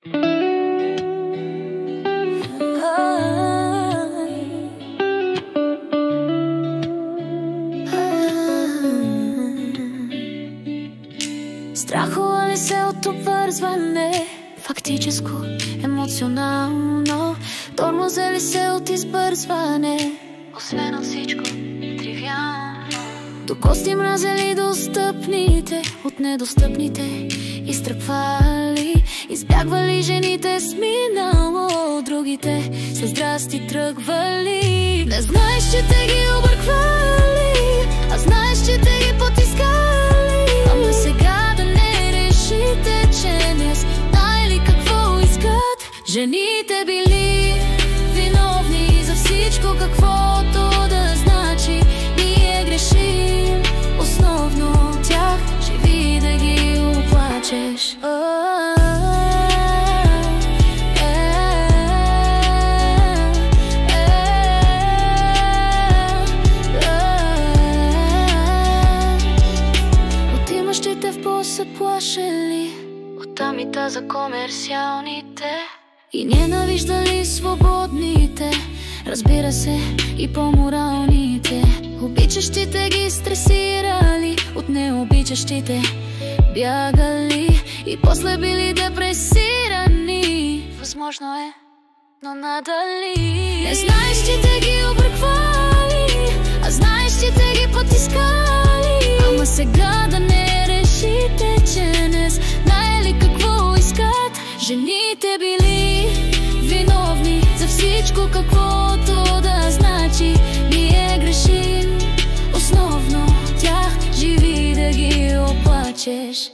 Страхува ли се от обвързване? Фактическо, емоционално. Тормоза ли се от избързване? Освен от всичко тривиално. До кости мразели достъпните от недостъпните, изтръпвали, избягвали жените с минало, другите с здрасти тръгвали. Не знаеш, че те ги обърквали, а знаеш, че те ги потискали. Ама сега да не решите, че не знаели какво искат. Жените били виновни за всичко, каквото да значи. Ние грешим основно тях, живи да ги оплачеш. От имащите в по-са плашели, от тамита за комерциалните и ненавиждали свободните, разбира се, и по-моралните. Обичащите ги стресирали, от необичащите бягали и после били депресирани. Възможно е, но надали. Не знаеш, че те ги обърквали, а знаеш, че те ги потискали. Ама сега да не решите, че не знаели какво искат. Жените били виновни за всичко, каквото да значи. Ние грешим основно тях, живи да ги оплачеш.